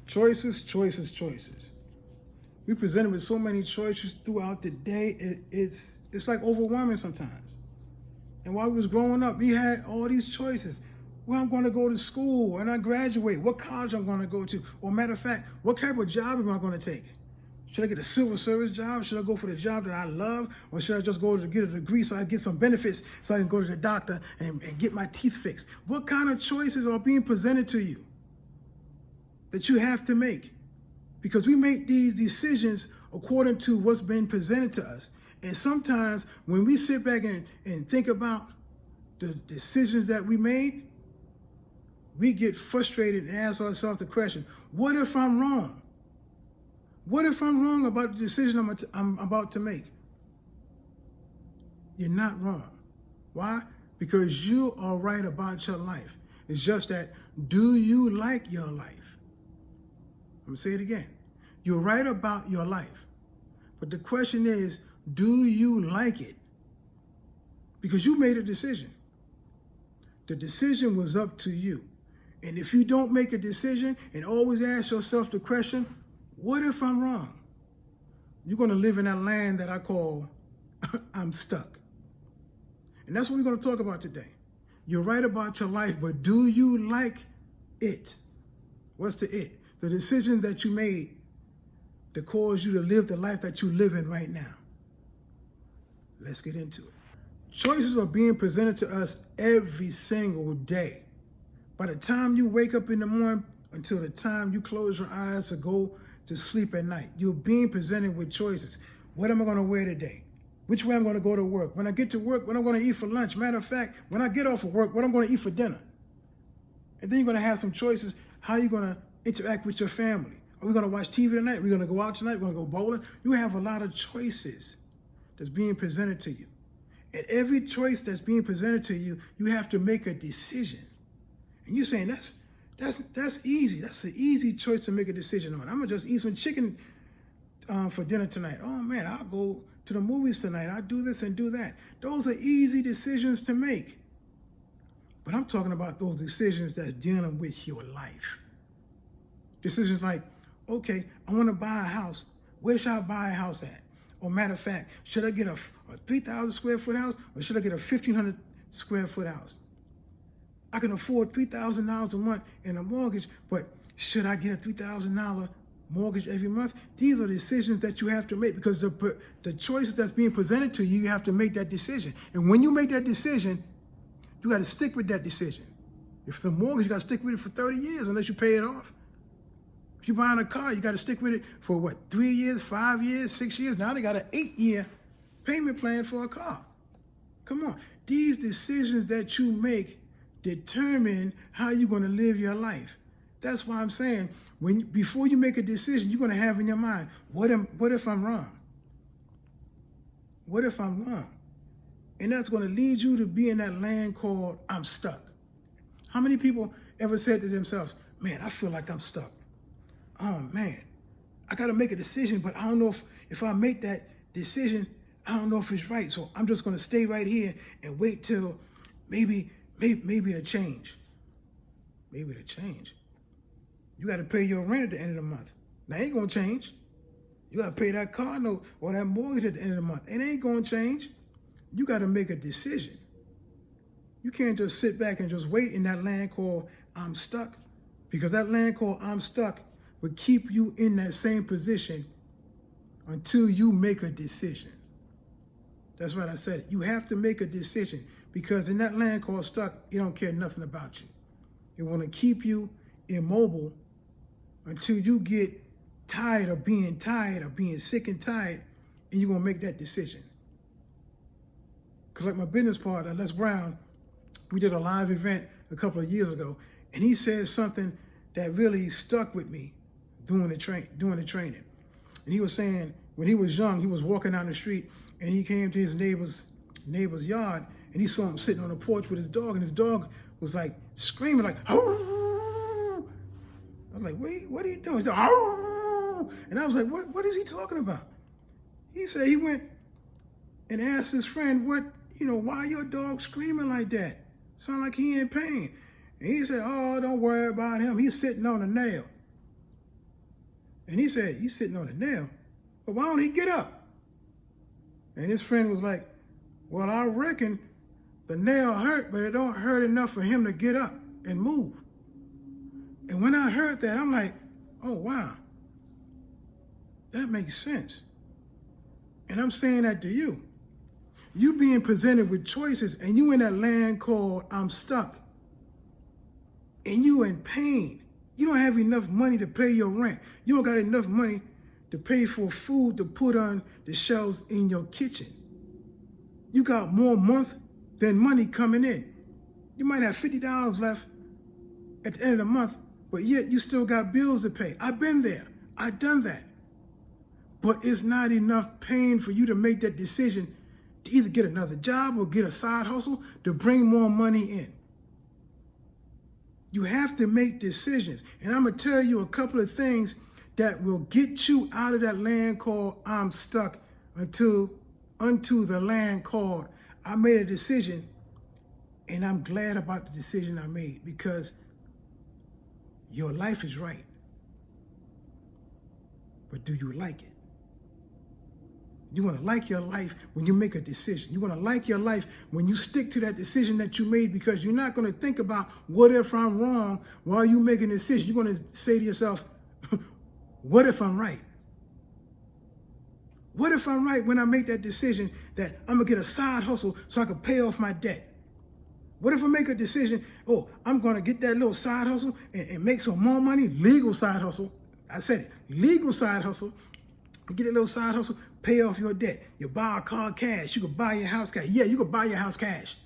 Choices, choices, choices. We presented with so many choices throughout the day. It's like overwhelming sometimes. And while we was growing up, we had all these choices. Where I'm going to go to school when I graduate, what college I'm going to go to, or matter of fact, what type of job am I going to take? Should I get a civil service job? Should I go for the job that I love? Or should I just go to get a degree so I get some benefits so I can go to the doctor and get my teeth fixed? What kind of choices are being presented to you that you have to make? Because we make these decisions according to what's been presented to us. And sometimes when we sit back and think about the decisions that we made, we get frustrated and ask ourselves the question, what if I'm wrong? What if I'm wrong about the decision I'm about to make? You're not wrong. Why? Because you are right about your life. It's just that, do you like your life? I'm going to say it again. You're right about your life. But the question is, do you like it? Because you made a decision. The decision was up to you. And if you don't make a decision and always ask yourself the question, what if I'm wrong? You're going to live in that land that I call I'm stuck. And that's what we're going to talk about today. You're right about your life, but do you like it? What's the it? The decision that you made that caused you to live the life that you live in right now. Let's get into it. Choices are being presented to us every single day. By the time you wake up in the morning until the time you close your eyes to go to sleep at night, you're being presented with choices. What am I going to wear today? Which way I'm going to go to work? When I get to work, what I'm going to eat for lunch? Matter of fact, when I get off of work, what I'm going to eat for dinner? And then you're going to have some choices. How you're going to interact with your family? Are we going to watch TV tonight? Are we going to go out tonight? We're going to go bowling? You have a lot of choices that's being presented to you. And every choice that's being presented to you, you have to make a decision. And you're saying, that's easy. That's an easy choice to make a decision on. I'm going to just eat some chicken for dinner tonight. Oh, man, I'll go to the movies tonight. I'll do this and do that. Those are easy decisions to make. But I'm talking about those decisions that's dealing with your life. Decisions like, okay, I want to buy a house. Where should I buy a house at? Or matter of fact, should I get a 3,000 square foot house or should I get a 1,500 square foot house? I can afford $3,000 a month in a mortgage, but should I get a $3,000 mortgage every month? These are decisions that you have to make because the choices that's being presented to you, you have to make that decision. And when you make that decision, you got to stick with that decision. If it's a mortgage, you got to stick with it for 30 years unless you pay it off. If you're buying a car, you got to stick with it for what, 3 years, 5 years, 6 years? Now they got an 8-year payment plan for a car. Come on. These decisions that you make determine how you're going to live your life. That's why I'm saying, before you make a decision, you're going to have in your mind, what if I'm wrong? What if I'm wrong? And that's going to lead you to be in that land called I'm stuck. How many people ever said to themselves, man, I feel like I'm stuck. Oh, man, I got to make a decision, but I don't know if I make that decision, I don't know if it's right. So I'm just going to stay right here and wait till maybe it'll change. Maybe it'll change. You got to pay your rent at the end of the month. That ain't going to change. You got to pay that car note or that mortgage at the end of the month. It ain't going to change. You got to make a decision. You can't just sit back and just wait in that land called I'm stuck, because that land called I'm stuck would keep you in that same position until you make a decision. That's what I said. You have to make a decision, because in that land called stuck, it don't care nothing about you. It want to keep you immobile until you get tired of being sick and tired, and you're going to make that decision. Because like my business partner, Les Brown, we did a live event a couple of years ago, and he said something that really stuck with me during the training. And he was saying, when he was young, he was walking down the street, and he came to his neighbor's yard, and he saw him sitting on the porch with his dog, and his dog was like screaming like, "Arr!" I was like, wait, what are you doing? He's like, "Arr!" And I was like, what is he talking about? He said he went and asked his friend, why your dog screaming like that? Sound like he in pain. And he said, oh, don't worry about him. He's sitting on a nail. And he said, he's sitting on a nail, but why don't he get up? And his friend was like, well, I reckon the nail hurt, but it don't hurt enough for him to get up and move. And when I heard that, I'm like, oh, wow, that makes sense. And I'm saying that to you. You being presented with choices, and you in that land called I'm stuck. And you in pain. You don't have enough money to pay your rent. You don't got enough money to pay for food to put on the shelves in your kitchen. You got more month than money coming in. You might have $50 left at the end of the month, but yet you still got bills to pay. I've been there. I've done that. But it's not enough pain for you to make that decision to either get another job or get a side hustle to bring more money in. You have to make decisions. And I'm going to tell you a couple of things that will get you out of that land called I'm stuck unto the land called I made a decision, and I'm glad about the decision I made, because your life is right. But do you like it? You want to like your life when you make a decision. You want to like your life when you stick to that decision that you made, because you're not going to think about what if I'm wrong while you make a decision. You're going to say to yourself, what if I'm right? What if I'm right when I make that decision that I'm going to get a side hustle so I can pay off my debt? What if I make a decision, oh, I'm going to get that little side hustle and make some more money, legal side hustle. I said it, legal side hustle. Get a little side hustle, pay off your debt. You buy a car cash. You can buy your house cash. Yeah, you can buy your house cash.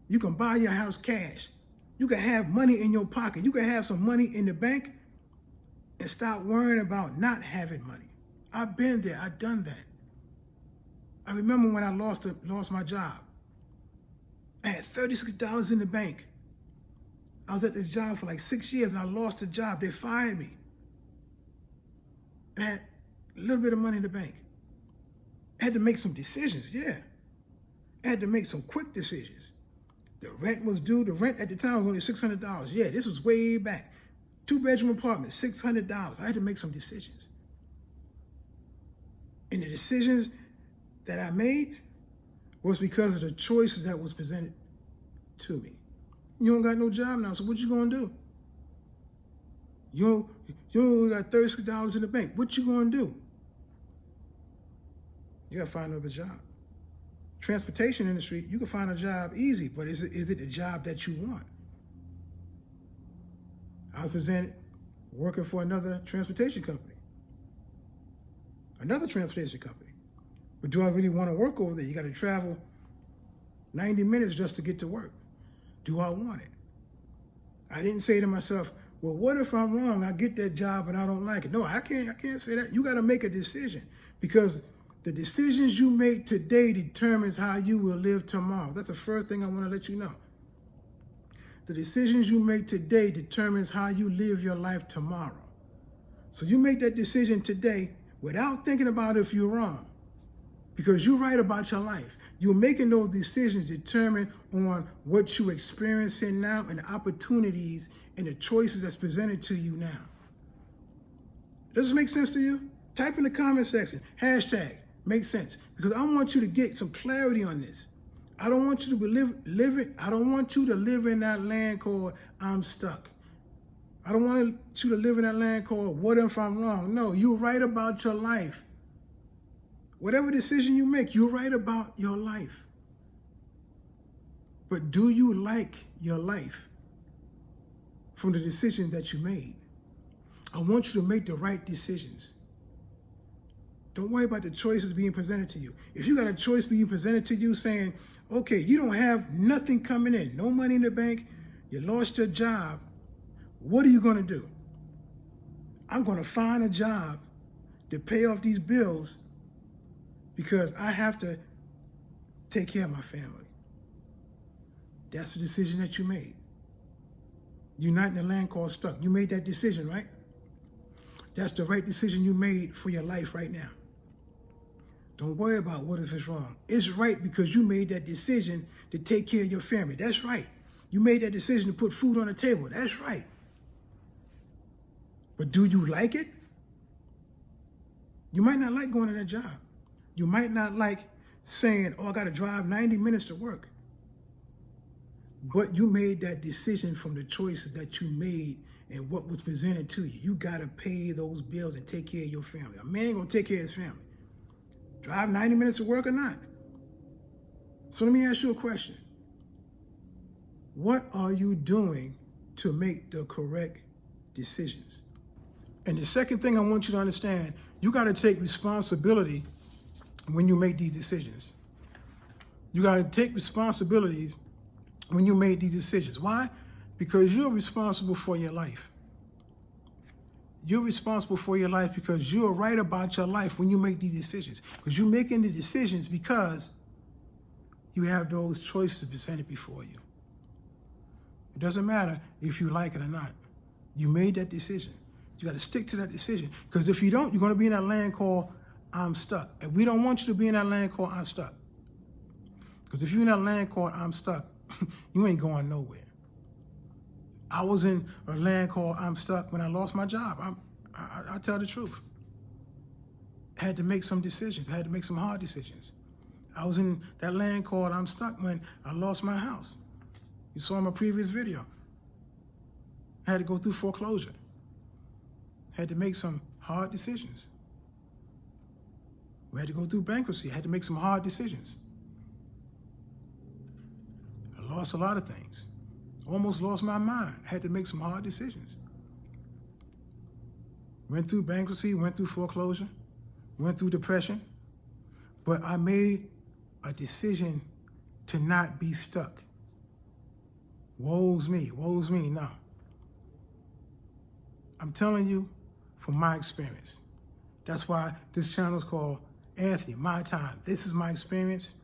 You can buy your house cash. You can have money in your pocket. You can have some money in the bank and stop worrying about not having money. I've been there. I've done that. I remember when I lost my job. I had $36 in the bank. I was at this job for like 6 years and I lost the job. They fired me. I had a little bit of money in the bank. I had to make some decisions, yeah. I had to make some quick decisions. The rent was due. The rent at the time was only $600. Yeah, this was way back. 2-bedroom apartment, $600. I had to make some decisions. And the decisions that I made was because of the choices that was presented to me. You don't got no job now, so what you gonna do? You only got $36 in the bank. What you gonna do? You gotta find another job. Transportation industry, you can find a job easy, but is it the job that you want? I was presented working for another transportation company. But do I really want to work over there? You got to travel 90 minutes just to get to work. Do I want it? I didn't say to myself, well, what if I'm wrong? I get that job and I don't like it. No, I can't say that. You got to make a decision, because the decisions you make today determines how you will live tomorrow. That's the first thing I want to let you know. The decisions you make today determines how you live your life tomorrow. So you make that decision today without thinking about if you're wrong, because you're right about your life. You're making those decisions determined on what you're experiencing now and the opportunities and the choices that's presented to you now. Does this make sense to you? Type in the comment section, hashtag makes sense, because I want you to get some clarity on this. I don't want you to I don't want you to live in that land called I'm stuck. I don't want you to live in that land called what if I'm wrong. No, you're right about your life. Whatever decision you make, you're right about your life. But do you like your life from the decision that you made? I want you to make the right decisions. Don't worry about the choices being presented to you. If you got a choice being presented to you saying, okay, you don't have nothing coming in, no money in the bank, you lost your job, what are you going to do? I'm going to find a job to pay off these bills because I have to take care of my family. That's the decision that you made. You're not in the land called stuck. You made that decision, right? That's the right decision you made for your life right now. Don't worry about what if it's wrong. It's right because you made that decision to take care of your family. That's right. You made that decision to put food on the table. That's right. But do you like it? You might not like going to that job. You might not like saying, oh, I got to drive 90 minutes to work. But you made that decision from the choices that you made and what was presented to you. You got to pay those bills and take care of your family. A man ain't going to take care of his family. Drive 90 minutes to work or not. So let me ask you a question. What are you doing to make the correct decisions? And the second thing I want you to understand, you got to take responsibility when you make these decisions. You got to take responsibilities when you make these decisions. Why? Because you're responsible for your life. You're responsible for your life because you're right about your life when you make these decisions. Because you're making the decisions because you have those choices presented before you. It doesn't matter if you like it or not. You made that decision. You got to stick to that decision. Because if you don't, you're going to be in that land called I'm stuck. And we don't want you to be in that land called I'm stuck. Because if you're in that land called I'm stuck, you ain't going nowhere. I was in a land called I'm stuck when I lost my job. I tell the truth. I had to make some decisions. I had to make some hard decisions. I was in that land called I'm stuck when I lost my house. You saw in my previous video. I had to go through foreclosure. I had to make some hard decisions. We had to go through bankruptcy. I had to make some hard decisions. I lost a lot of things. Almost lost my mind. I had to make some hard decisions. Went through bankruptcy, went through foreclosure, went through depression, but I made a decision to not be stuck. Woe's me, no. I'm telling you from my experience. That's why this channel is called Anthony, My Time. This is my experience.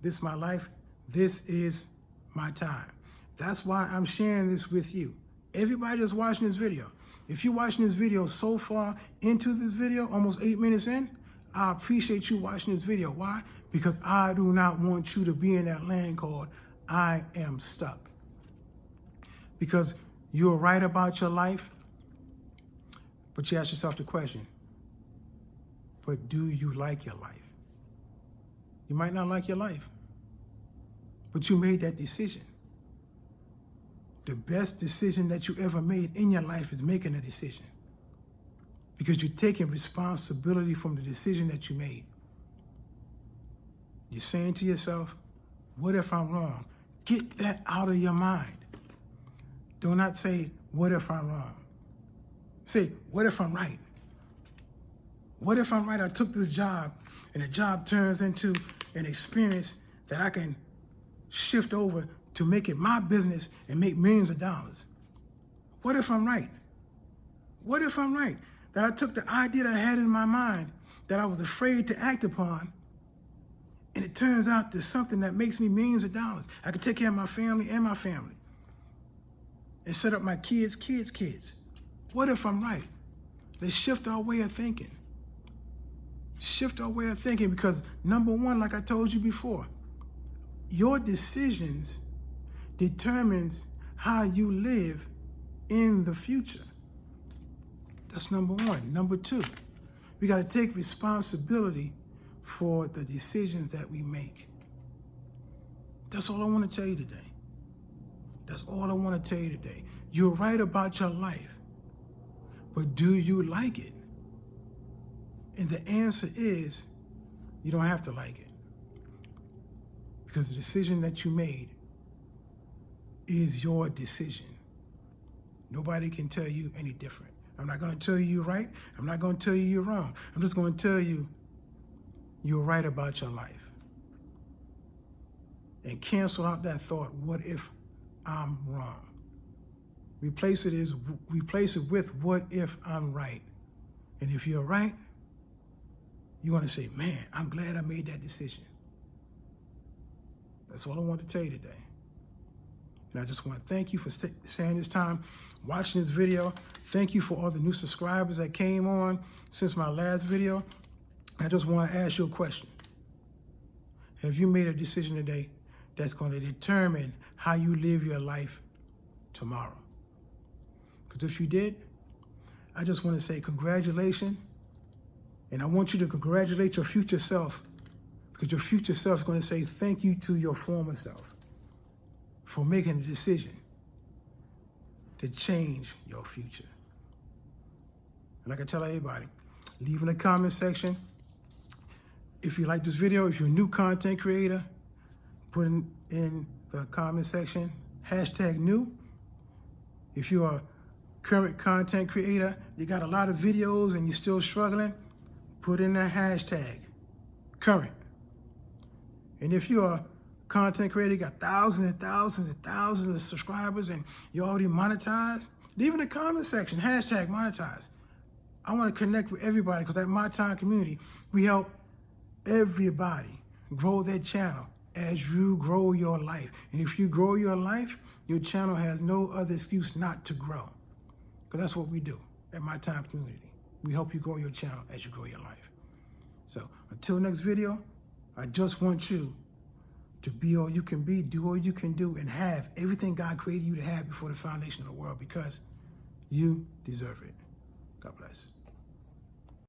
This is my life. This is my time. That's why I'm sharing this with you. Everybody that's watching this video, if you're watching this video so far into this video, almost 8 minutes in, I appreciate you watching this video. Why? Because I do not want you to be in that land called I am stuck. Because you're right about your life, but you ask yourself the question, but do you like your life? You might not like your life, but you made that decision. The best decision that you ever made in your life is making a decision. Because you're taking responsibility from the decision that you made. You're saying to yourself, what if I'm wrong? Get that out of your mind. Do not say, what if I'm wrong? Say, what if I'm right? What if I'm right? I took this job and the job turns into an experience that I can shift over to make it my business and make millions of dollars. What if I'm right? What if I'm right? That I took the idea that I had in my mind that I was afraid to act upon, and it turns out to something that makes me millions of dollars. I can take care of my family and set up my kids' kids. What if I'm right? Let's shift our way of thinking. Shift our way of thinking because number one, like I told you before, your decisions determines how you live in the future. That's number one. Number two, we got to take responsibility for the decisions that we make. That's all I want to tell you today. That's all I want to tell you today. You're right about your life, but do you like it? And the answer is, you don't have to like it. Because the decision that you made is your decision. Nobody can tell you any different. I'm not going to tell you you're right. I'm not going to tell you you're wrong. I'm just going to tell you you're right about your life. And cancel out that thought, what if I'm wrong? Replace it with what if I'm right? And if you're right, you're going to say, man, I'm glad I made that decision. That's all I want to tell you today. And I just want to thank you for sharing this time, watching this video. Thank you for all the new subscribers that came on since my last video. I just want to ask you a question. Have you made a decision today that's going to determine how you live your life tomorrow? Because if you did, I just want to say congratulations And I want you to congratulate your future self, because your future self is going to say thank you to your former self for making a decision to change your future. And like I tell everybody, leave in the comment section. If you like this video, if you're a new content creator, put in the comment section, #new. If you're a current content creator, you got a lot of videos and you're still struggling, put in the hashtag current. And if you're a content creator, you got thousands and thousands and thousands of subscribers and you're already monetized, leave in the comment section, #monetize. I want to connect with everybody, because at My Time Community, we help everybody grow their channel as you grow your life. And if you grow your life, your channel has no other excuse not to grow. Because that's what we do at My Time Community. We help you grow your channel as you grow your life. So until next video, I just want you to be all you can be, do all you can do, and have everything God created you to have before the foundation of the world, because you deserve it. God bless.